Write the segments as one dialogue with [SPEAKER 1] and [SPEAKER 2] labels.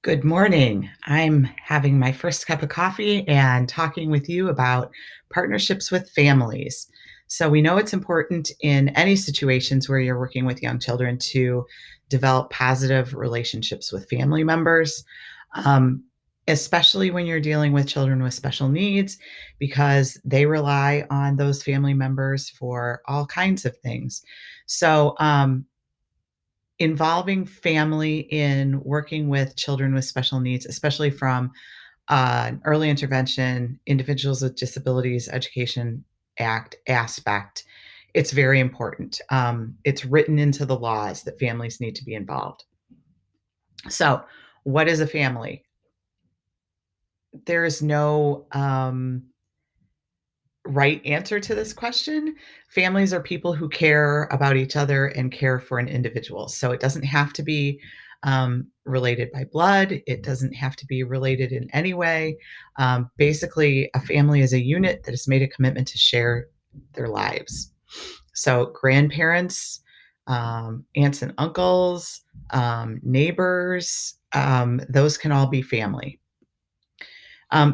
[SPEAKER 1] Good morning. I'm having my first cup of coffee and talking with you about partnerships with families. So, we know it's important in any situations where you're working with young children to develop positive relationships with family members, um, especially when you're dealing with children with special needs, because they rely on those family members for all kinds of things. So, involving family in working with children with special needs, especially from early intervention, Individuals with Disabilities Education Act aspect, it's very important. It's written into the laws that families need to be involved. So, what is a family? There is no right answer to this question. Families are people who care about each other and care for an individual. So it doesn't have to be related by blood, it doesn't have to be related in any way. Basically, a family is a unit that has made a commitment to share their lives. So, grandparents, aunts and uncles, neighbors, those can all be family.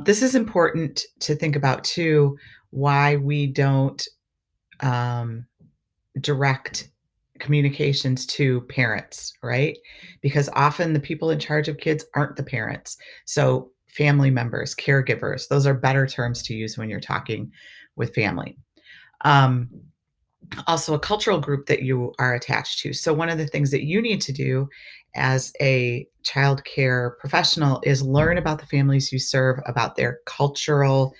[SPEAKER 1] This is important to think about too, why we don't um, direct communications to parents, right? Because often the people in charge of kids aren't the parents. So, family members, caregivers, those are better terms to use when you're talking with family. Um, Also, a cultural group that you are attached to. So, one of the things that you need to do as a child care professional is learn about the families you serve, about their cultural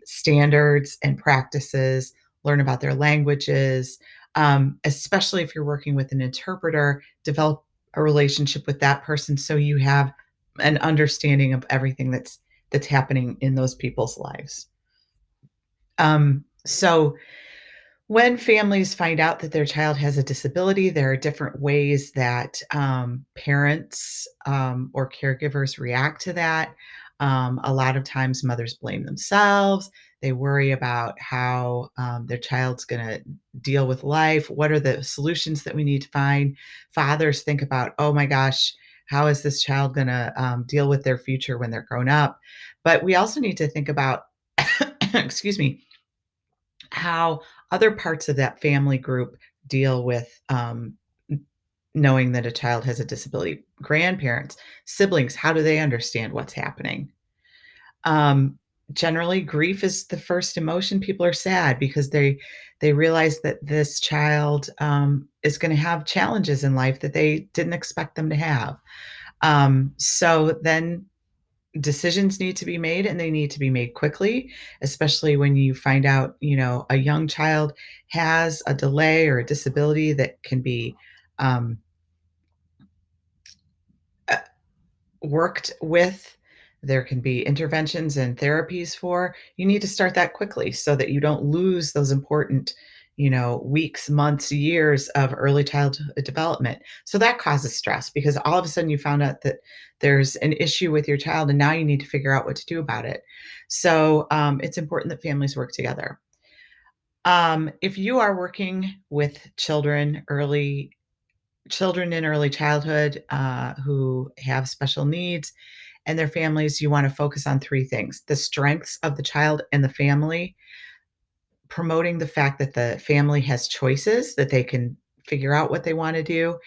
[SPEAKER 1] standards and practices, learn about their languages, especially if you're working with an interpreter, develop a relationship with that person so you have an understanding of everything that's happening in those people's lives. So when families find out that their child has a disability, there are different ways that parents or caregivers react to that. A lot of times, mothers blame themselves. They worry about how their child's going to deal with life. What are the solutions that we need to find? Fathers think about, oh my gosh, how is this child going to deal with their future when they're grown up? But we also need to think about, excuse me, how other parts of that family group deal with knowing that a child has a disability. Grandparents, siblings, how do they understand what's happening? Um, Generally, grief is the first emotion. People are sad because they realize that this child is going to have challenges in life that they didn't expect them to have. So then decisions need to be made, and they need to be made quickly, especially when you find out, a young child has a delay or a disability that can be um, uh, worked with. There can be interventions and therapies for. You need to start that quickly so that you don't lose those important, weeks, months, years of early childhood development. So that causes stress because all of a sudden you found out that there's an issue with your child and now you need to figure out what to do about it. So it's important that families work together. If you are working with children in early childhood who have special needs, and their families, you want to focus on three things: the strengths of the child and the family, promoting the fact that the family has choices, that they can figure out what they want to do,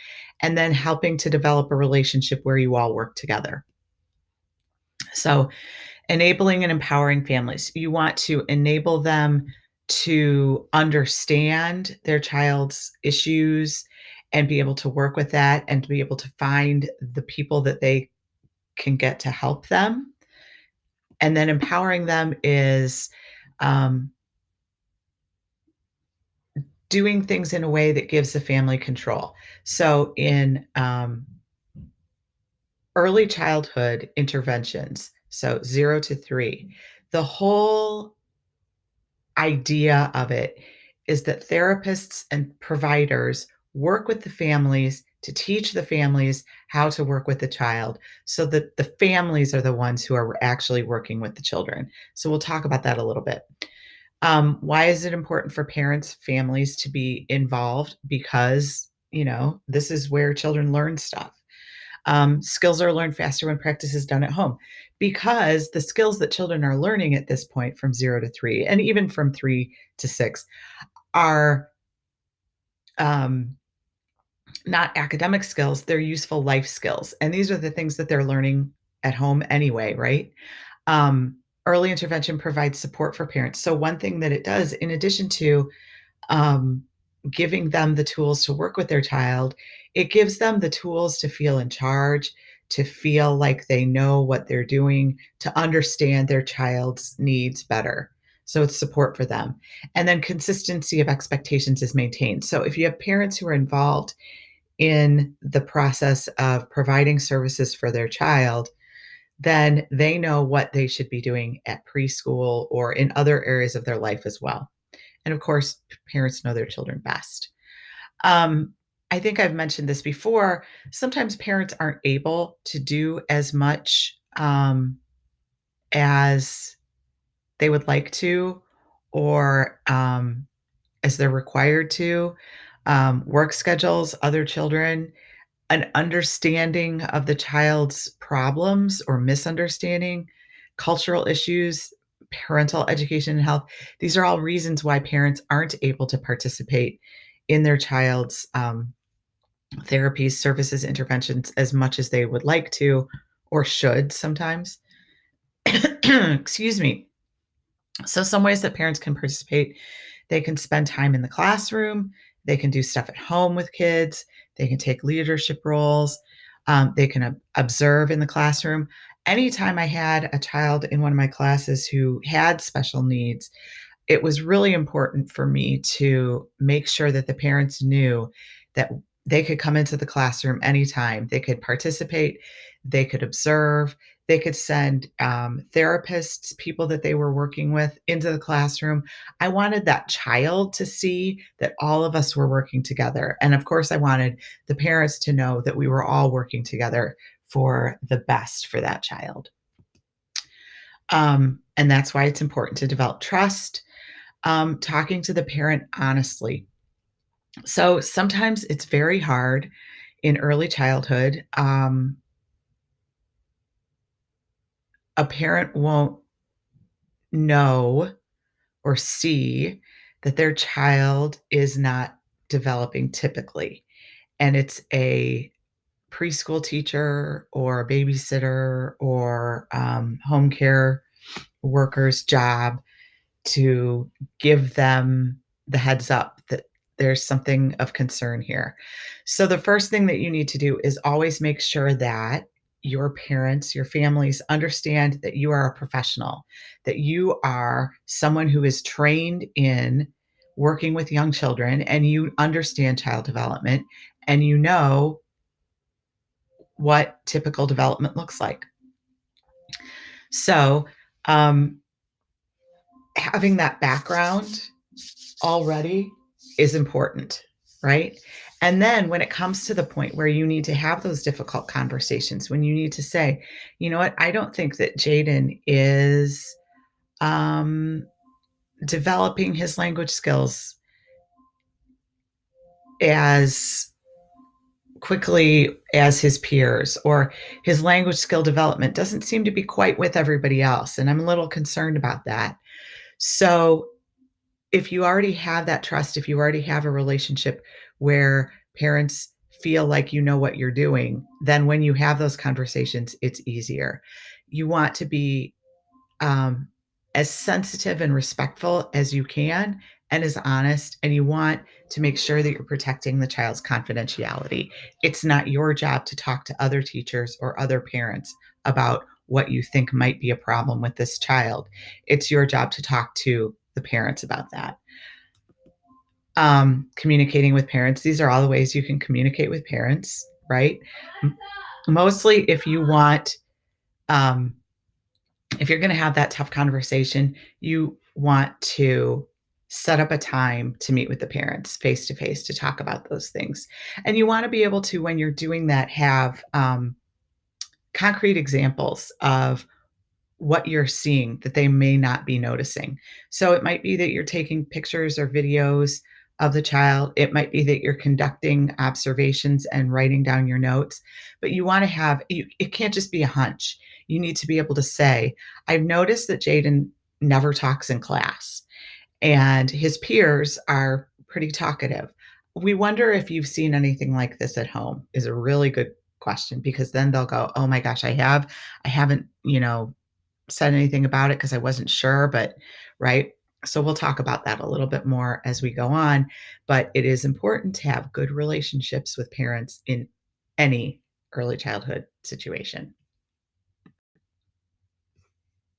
[SPEAKER 1] and then helping to develop a relationship where you all work together. So, enabling and empowering families. You want to enable them to understand their child's issues and be able to work with that and to be able to find the people that they can get to help them. And then empowering them is um, doing things in a way that gives the family control. So, in early childhood interventions, so 0 to 3, the whole idea of it is that therapists and providers work with the families to teach the families how to work with the child so that the families are the ones who are actually working with the children. So, we'll talk about that a little bit. Why is it important for parents, families to be involved? Because, this is where children learn stuff. Skills are learned faster when practice is done at home because the skills that children are learning at this point from 0 to 3, and even from 3 to 6, are um, not academic skills, they're useful life skills. And these are the things that they're learning at home anyway, right? Um, Early intervention provides support for parents. So, one thing that it does, in addition to um, giving them the tools to work with their child, it gives them the tools to feel in charge, to feel like they know what they're doing, to understand their child's needs better. So it's support for them. And then consistency of expectations is maintained. So if you have parents who are involved in the process of providing services for their child, then they know what they should be doing at preschool or in other areas of their life as well. And of course, parents know their children best. Um, I think I've mentioned this before. Sometimes parents aren't able to do as much as they would like to, or as they're required to. Work schedules, other children, an understanding of the child's problems or misunderstanding, cultural issues, parental education and health. These are all reasons why parents aren't able to participate in their child's therapies, services, interventions as much as they would like to or should sometimes. Excuse me. So, some ways that parents can participate: they can spend time in the classroom, they can do stuff at home with kids, they can take leadership roles, they can observe in the classroom. Anytime I had a child in one of my classes who had special needs, it was really important for me to make sure that the parents knew that they could come into the classroom anytime. They could participate, they could observe, they could send therapists, people that they were working with, into the classroom. I wanted that child to see that all of us were working together. And of course, I wanted the parents to know that we were all working together for the best for that child. And that's why it's important to develop trust, talking to the parent honestly. So sometimes it's very hard in early childhood. A parent won't know or see that their child is not developing typically. And it's a preschool teacher or a babysitter or home care worker's job to give them the heads up that there's something of concern here. So, the first thing that you need to do is always make sure that your parents, your families understand that you are a professional, that you are someone who is trained in working with young children and you understand child development and you know what typical development looks like. So, um, having that background already is important, right? And then when it comes to the point where you need to have those difficult conversations, when you need to say, you know what, I don't think that Jaden is um, developing his language skills as quickly as his peers, or his language skill development doesn't seem to be quite with everybody else. And I'm a little concerned about that. So if you already have that trust, if you already have a relationship where parents feel like you know what you're doing, then when you have those conversations, it's easier. You want to be um, as sensitive and respectful as you can and as honest, and you want to make sure that you're protecting the child's confidentiality. It's not your job to talk to other teachers or other parents about what you think might be a problem with this child. It's your job to talk to the parents about that. Communicating with parents, these are all the ways you can communicate with parents, right? Mostly if you want um, if you're going to have that tough conversation, you want to set up a time to meet with the parents face to face to talk about those things. And you want to be able to, when you're doing that, have concrete examples of what you're seeing that they may not be noticing. So it might be that you're taking pictures or videos of the child. It might be that you're conducting observations and writing down your notes, but you wanna have it can't just be a hunch. You need to be able to say, "I've noticed that Jaden never talks in class, and his peers are pretty talkative. We wonder if you've seen anything like this at home," is a really good question because then they'll go, "Oh my gosh, I have. I haven't, said anything about it because I wasn't sure, but" right? So we'll talk about that a little bit more as we go on, but it is important to have good relationships with parents in any early childhood situation.